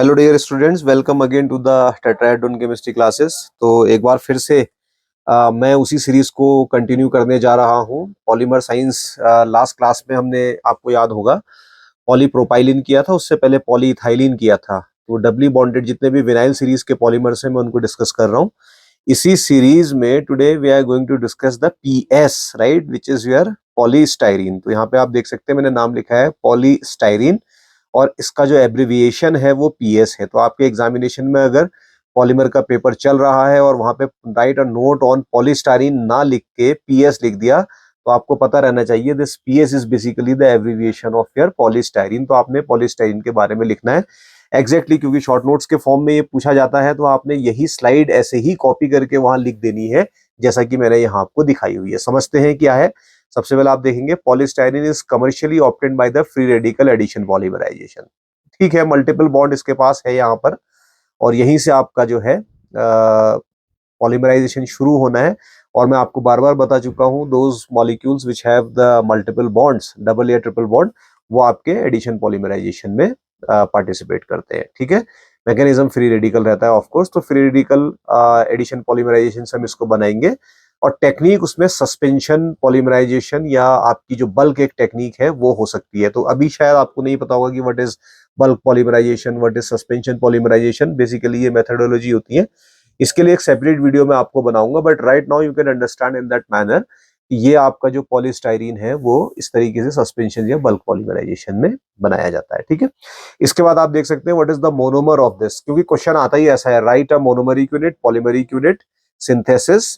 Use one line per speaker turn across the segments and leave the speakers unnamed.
Hello dear students, welcome again to the tetrahedron chemistry classes. तो एक बार फिर से मैं उसी सीरीज को कंटिन्यू करने जा रहा हूँ। पॉलीमर साइंस लास्ट क्लास में हमने, आपको याद होगा, पॉलीप्रोपाइलिन किया था, उससे पहले पॉलीइथाइलिन किया था। तो डबली बॉन्डेड जितने भी विनाइल सीरीज के पॉलीमर्स हैं मैं उनको डिस्कस कर रहा हूँ इसी सीरीज में। Today we are going to discuss the PS, right, which is your polystyrene. तो यहाँ पे आप देख सकते हैं मैंने नाम लिखा है पॉलीस्टाइरीन और इसका जो एब्रिविएशन है वो पीएस है। तो आपके एग्जामिनेशन में अगर पॉलीमर का पेपर चल रहा है और वहां पे right a note on polystyrene ना लिख के पीएस लिख दिया तो आपको पता रहना चाहिए this PS is basically the abbreviation of your polystyrene. तो आपने पॉलीस्टाइरीन के बारे में लिखना है एग्जैक्टली क्योंकि शॉर्ट नोट्स के फॉर्म में ये पूछा जाता है। तो आपने यही स्लाइड ऐसे ही कॉपी करके वहां लिख देनी है जैसा कि मैंने यहाँ आपको दिखाई हुई है। समझते हैं क्या है। सबसे पहले आप देखेंगे polystyrene is commercially obtained by the free radical addition polymerization. ठीक है, मल्टीपल बॉन्ड इसके पास है यहाँ पर और यहीं से आपका जो है पॉलीमराइजेशन शुरू होना है। और मैं आपको बार बार बता चुका हूँ those molecules which have the multiple bonds, double या ट्रिपल बॉन्ड, वो आपके एडिशन पॉलीमराइजेशन में पार्टिसिपेट करते हैं। ठीक है, मैकेनिज्म फ्री रेडिकल रहता है ऑफ कोर्स। तो फ्री रेडिकल एडिशन पॉलीमराइजेशन से हम इसको बनाएंगे और टेक्निक उसमें सस्पेंशन पॉलीमराइजेशन या आपकी जो बल्क एक टेक्निक है वो हो सकती है। तो अभी शायद आपको नहीं पता होगा कि what is bulk polymerization, what is suspension polymerization. Basically ये मेथोडोलॉजी होती है, इसके लिए एक सेपरेट वीडियो मैं आपको बनाऊंगा। But right now you can understand in that manner ये आपका जो पॉलीस्टाइरीन है वो इस तरीके से सस्पेंशन या बल्क पॉलीमराइजेशन में बनाया जाता है। ठीक है, इसके बाद आप देख सकते हैं what is the monomer of this, क्योंकि क्वेश्चन आता ही ऐसा है, write a monomeric unit, polymeric unit, synthesis,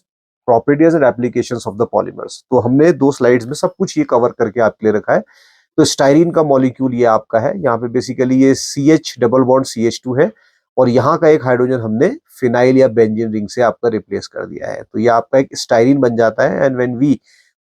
properties and applications of the polymers. तो हमने 2 स्लाइड्स में सब कुछ ये कवर करके आपके लिए रखा है। तो स्टाइरीन का मॉलिक्यूल ये आपका है, यहाँ पे बेसिकली ये CH डबल बॉन्ड CH2 है और यहाँ का एक हाइड्रोजन हमने फिनाइल या बेंजीन रिंग से आपका रिप्लेस कर दिया है। तो ये आपका एक स्टाइरीन बन जाता है and when we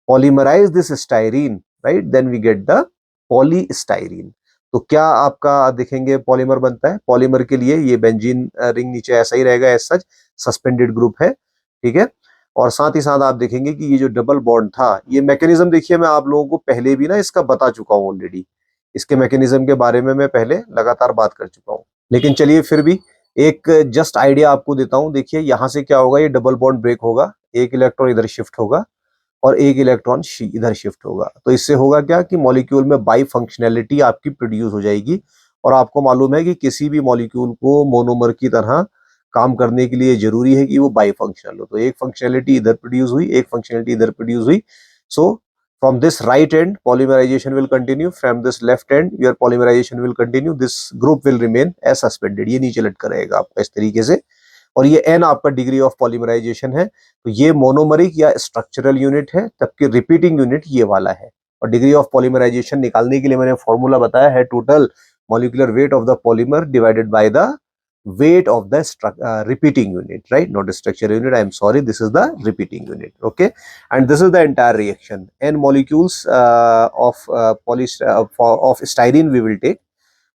polymerize this styrene, right, then we get the polystyrene. तो क्या आपका देखेंगे पॉलीमर बनता है। पॉलीमर के लिए ये बेंजीन रिंग नीचे ऐसा ही रहेगा, एज सच सस्पेंडेड ग्रुप है। ठीक है, और साथ ही साथ आप देखेंगे कि ये जो डबल बॉन्ड था, ये मैकेनिज्म देखिए मैं आप लोगों को पहले भी ना इसका बता चुका हूँ ऑलरेडी। इसके मैकेनिज्म के बारे में मैं पहले लगातार बात कर चुका हूँ, लेकिन चलिए फिर भी एक जस्ट आइडिया आपको देता हूँ। देखिए यहाँ से क्या होगा, ये डबल बॉन्ड ब्रेक होगा, एक इलेक्ट्रॉन इधर शिफ्ट होगा और एक इलेक्ट्रॉन इधर शिफ्ट होगा। तो इससे होगा क्या कि मॉलिक्यूल में बाई फंक्शनैलिटी आपकी प्रोड्यूस हो जाएगी। और आपको मालूम है कि किसी भी मॉलिक्यूल को मोनोमर की तरह काम करने के लिए जरूरी है कि वो बाई फंक्शनल हो। तो एक फंक्शनैलिटी इधर प्रोड्यूस हुई, एक फंक्शनैलिटी इधर प्रोड्यूस हुई। So from this right and polymerization will continue, from this left end your polymerization will continue, this group will remain as suspended। ये नीचे लटका रहेगा आपका इस तरीके से। और ये n आपका डिग्री ऑफ पॉलीमराइजेशन है। तो ये मोनोमरिक या स्ट्रक्चरल यूनिट है, जबकि रिपीटिंग यूनिट ये वाला है। और डिग्री ऑफ पॉलीमराइजेशन निकालने के लिए मैंने फॉर्मूला बताया है, total molecular weight of the polymer divided by the weight of the repeating unit, right, not the structure unit, I am sorry, this is the repeating unit. Okay, and this is the entire reaction. N molecules of of styrene we will take।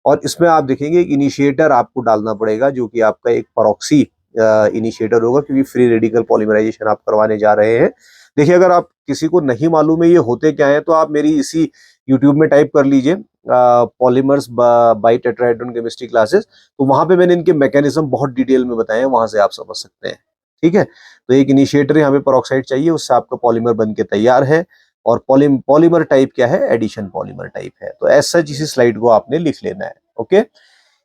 और इसमें आप देखेंगे एक initiator आपको डालना पड़ेगा जो कि आपका एक परॉक्सी इनिशिएटर होगा, क्योंकि फ्री रेडिकल पॉलीमराइजेशन आप करवाने जा रहे हैं। देखिए अगर आप किसी को नहीं मालूम है ये होते क्या है, तो आप मेरी इसी यूट्यूब में टाइप कर लीजिए polymers by tetrahedron chemistry classes. तो वहां पे मैंने इनके मैकेनिज्म बहुत डिटेल में बताए हैं, वहां से आप समझ सकते हैं। ठीक है, तो एक इनिशिएटर यहाँ पे परऑक्साइड चाहिए, उससे आपका पॉलीमर बन के तैयार है। और पॉलीमर टाइप क्या है, एडिशन पॉलीमर टाइप है। तो ऐसा सच इसी स्लाइड को आपने लिख लेना है। ओके,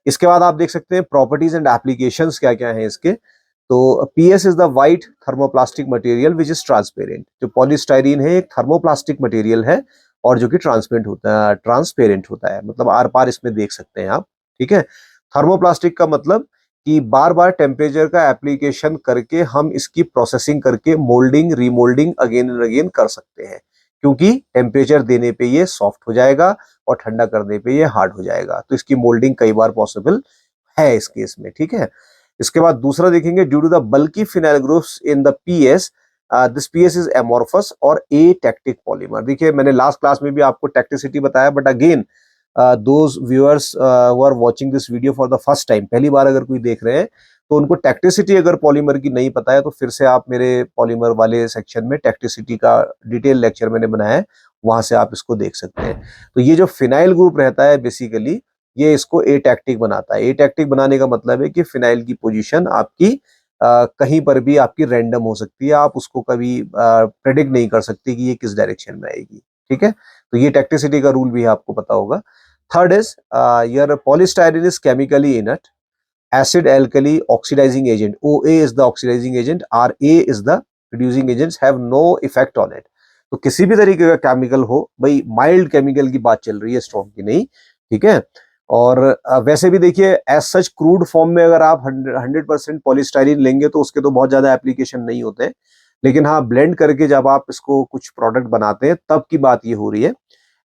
इसके बाद आप देख सकते हैं प्रॉपर्टीज एंड एप्लीकेशंस क्या क्या है इसके। तो PS is the white thermoplastic material which is transparent. जो पॉलीस्टाइरीन है एक थर्मोप्लास्टिक मटेरियल है और जो कि ट्रांसपेरेंट होता है, मतलब आर पार इसमें देख सकते हैं आप। ठीक है, थर्मोप्लास्टिक का मतलब कि बार बार टेम्परेचर का एप्लीकेशन करके हम इसकी प्रोसेसिंग करके moulding remoulding again and again कर सकते हैं, क्योंकि टेम्परेचर देने पे ये सॉफ्ट हो जाएगा और ठंडा करने पे ये हार्ड हो जाएगा। तो इसकी मोल्डिंग कई बार पॉसिबल है इस केस में। ठीक है, इसके बाद दूसरा देखेंगे, due to the bulky phenyl groups in the PS this PS is amorphous और एटेक्टिक पॉलीमर। देखिए मैंने लास्ट क्लास में भी आपको टेक्टिसिटी बताया, but again those viewers who are watching this video for the first time, पहली बार अगर कोई देख रहे हैं तो उनको टेक्टिसिटी अगर पॉलीमर की नहीं पता है तो फिर से आप मेरे पॉलीमर वाले सेक्शन में टेक्टिसिटी का डिटेल लेक्चर मैंने बनाया है, वहां से आप इसको देख सकते हैं। तो ये जो फिनाइल ग्रुप रहता है बेसिकली ये इसको एटैक्टिक बनाता है। एटैक्टिक बनाने का मतलब है कि फिनाइल की पोजीशन आपकी कहीं पर भी आपकी रैंडम हो सकती है, आप उसको कभी प्रेडिक्ट नहीं कर सकते कि ये किस डायरेक्शन में आएगी। ठीक है, तो ये टैक्टिसिटी का रूल भी आपको पता होगा। Third is your polystyrene is chemically inert, acid alkali oxidizing agent, OA is the oxidizing agent, RA is the reducing agents, have no effect on it। तो किसी भी तरीके का केमिकल हो भाई, माइल्ड केमिकल की बात चल रही है, स्ट्रॉन्ग की नहीं। ठीक है, और वैसे भी देखिए एज सच क्रूड फॉर्म में अगर आप 100% पॉलीस्टाइरीन लेंगे तो उसके तो बहुत ज्यादा एप्लीकेशन नहीं होते हैं, लेकिन हाँ ब्लेंड करके जब आप इसको कुछ प्रोडक्ट बनाते हैं तब की बात ये हो रही है।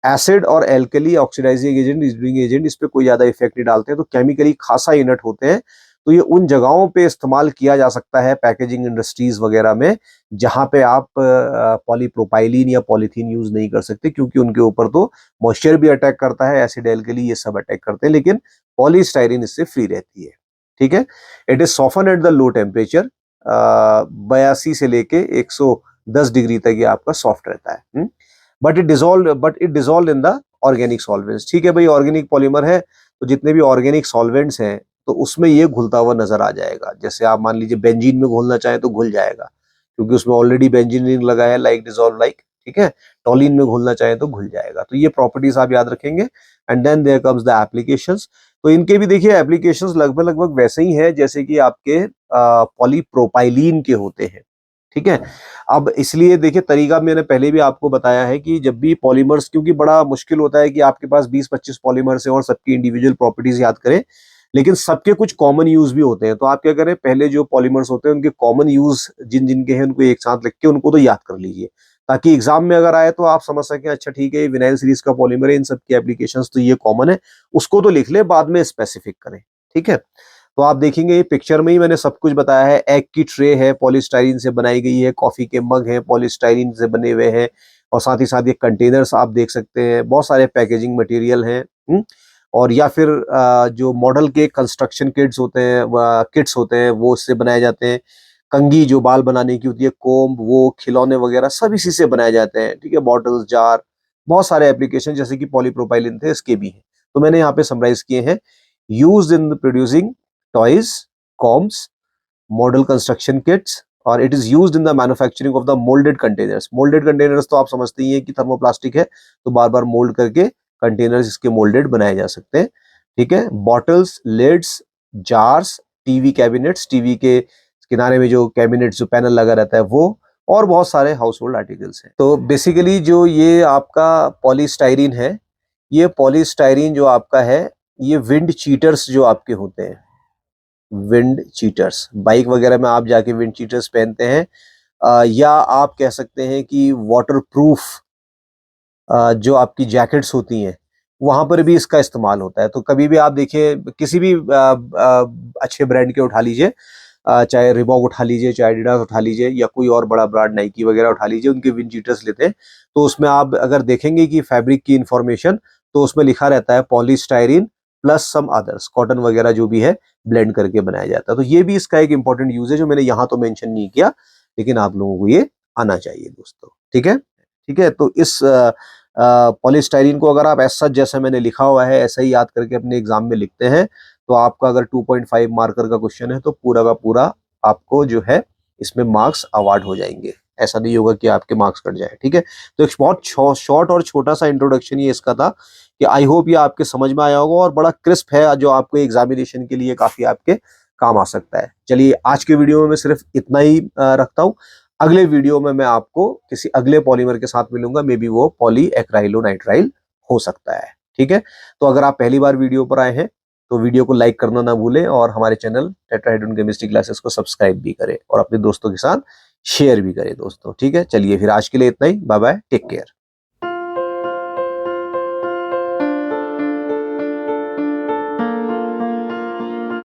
एसिड और alkali oxidizing agent, reducing agent, इस पे कोई ज्यादा इफेक्ट नहीं डालते हैं, तो केमिकली खासा इनर्ट होते हैं। तो ये उन जगहों पे इस्तेमाल किया जा सकता है पैकेजिंग इंडस्ट्रीज वगैरह में जहां पे आप पॉलीप्रोपाइलीन या पॉलीथीन यूज नहीं कर सकते, क्योंकि उनके ऊपर तो मॉइस्चर भी अटैक करता है, एसिड एल्कली ये सब अटैक करते हैं, लेकिन पॉलीस्टाइरीन इससे फ्री रहती है। ठीक है, it is soften at the low temperature, 82 से लेके 110 डिग्री तक ये आपका सॉफ्ट रहता है। But it dissolve in the organic solvents. ठीक है भाई, ऑर्गेनिक पॉलीमर है तो जितने भी ऑर्गेनिक सॉल्वेंट्स हैं तो उसमें ये घुलता हुआ नजर आ जाएगा। जैसे आप मान लीजिए बेंजीन में घुलना चाहें तो घुल जाएगा, क्योंकि उसमें ऑलरेडी बेंजीन रिंग लगा है, लाइक डिजोल्व लाइक। ठीक है, टॉलिन में घुलना चाहे तो घुल जाएगा। तो ये प्रॉपर्टीज आप याद रखेंगे। And then there comes the applications. तो इनके भी देखिए एप्लीकेशंस लगभग लगभग वैसे ही है जैसे कि आपके पॉलीप्रोपाइलीन के होते हैं। ठीक है, अब इसलिए देखिए तरीका मैंने पहले भी आपको बताया है कि जब भी पॉलीमर्स, क्योंकि बड़ा मुश्किल होता है कि आपके पास 20-25 पॉलीमर्स हैं और सबकी इंडिविजुअल प्रॉपर्टीज याद करें, लेकिन सबके कुछ कॉमन यूज भी होते हैं। तो आप क्या करें, पहले जो पॉलीमर्स होते हैं उनके कॉमन यूज जिन जिनके हैं उनको एक साथ लिख के उनको तो याद कर लीजिए, ताकि एग्जाम में अगर आए तो आप समझ सकें अच्छा ठीक है विनाइल सीरीज का पॉलीमर है, इन सब की एप्लीकेशंस तो ये कॉमन है, उसको तो लिख ले, बाद में स्पेसिफिक करें। ठीक है, तो आप देखेंगे ये पिक्चर में ही मैंने सब कुछ बताया है। एग की ट्रे है, पॉलीस्टाइरीन से बनाई गई है, कॉफी के मग हैं पॉलीस्टाइरीन से बने हुए हैं, और साथ ही साथ ये कंटेनर्स आप देख सकते हैं, बहुत सारे पैकेजिंग मटेरियल हैं। और या फिर जो मॉडल के कंस्ट्रक्शन किट्स होते हैं वो इससे बनाए जाते हैं। कंघी जो बाल बनाने की होती है, कोम्ब, वो खिलौने वगैरह सब इसी से बनाए जाते हैं। ठीक है, बॉटल्स, जार, बहुत सारे एप्लीकेशन जैसे कि पॉलीप्रोपाइलिन थे इसके भी हैं। तो मैंने यहाँ पे समराइज किए हैं। Used in producing toys, combs, model construction kits, और it is used in the manufacturing of the moulded containers. Moulded containers तो आप समझते ही हैं कि थर्मोप्लास्टिक है, तो बार बार मोल्ड करके कंटेनर्स इसके मोल्डेड बनाए जा सकते हैं। ठीक है, bottles, lids, jars, TV cabinets, TV के किनारे में जो कैबिनेट्स जो पैनल लगा रहता है वो, और बहुत सारे हाउस होल्ड आर्टिकल्स हैं। तो बेसिकली जो ये आपका पॉलीस्टाइरीन है, ये पॉलीस्टाइरीन जो आपका है, ये विंड चीटर्स जो आपके होते हैं, विंड चीटर्स, बाइक वगैरह में आप जाके विंड चीटर्स पहनते हैं, या आप कह सकते हैं कि वाटर प्रूफ जो आपकी जैकेट्स होती हैं वहां पर भी इसका इस्तेमाल होता है। तो कभी भी आप देखिए किसी भी अच्छे ब्रांड के उठा लीजिए, चाहे रिबॉक उठा लीजिए, चाहे एडिडास उठा लीजिए, या कोई और बड़ा ब्रांड नाइकी वगैरह उठा लीजिए, उनके विंड चीटर्स लेते हैं तो उसमें आप अगर देखेंगे कि फैब्रिक की इंफॉर्मेशन, तो उसमें लिखा रहता है polystyrene plus some others, cotton वगैरह जो भी है ब्लेंड करके बनाया जाता है। तो ये भी इसका एक इंपॉर्टेंट यूज है जो मैंने यहाँ तो मेंशन नहीं किया, लेकिन आप लोगों को ये आना चाहिए दोस्तों। ठीक है, ठीक है, तो इस पॉलीस्टाइरीन को अगर आप ऐसा जैसा मैंने लिखा हुआ है ऐसा ही याद करके अपने एग्जाम में लिखते हैं, तो आपका अगर 2.5 मार्कर का क्वेश्चन है तो पूरा का पूरा आपको जो है इसमें मार्क्स अवार्ड हो जाएंगे। ऐसा नहीं होगा कि आपके मार्क्स कट जाए। ठीक है, तो एक बहुत शॉर्ट और छोटा सा इंट्रोडक्शन ये इसका था कि आई होप ये आपके समझ में आया होगा और बड़ा क्रिस्प है, जो आपको एग्जामिनेशन के लिए काफी आपके काम आ सकता है। चलिए आज के वीडियो में मैं सिर्फ इतना ही रखता हूँ। अगले वीडियो में मैं आपको किसी अगले पॉलीमर के साथ मिलूंगा, मे बी वो पॉली एक्राइलोनाइट्राइल हो सकता है। ठीक है, तो अगर आप पहली बार वीडियो पर आए हैं तो वीडियो को लाइक करना ना भूलें, और हमारे चैनल टेट्राहेड्रॉन केमिस्ट्री क्लासेस को सब्सक्राइब भी करें और अपने दोस्तों के साथ शेयर भी करें दोस्तों। ठीक है, चलिए फिर आज के लिए इतना ही, बाय बाय, टेक केयर।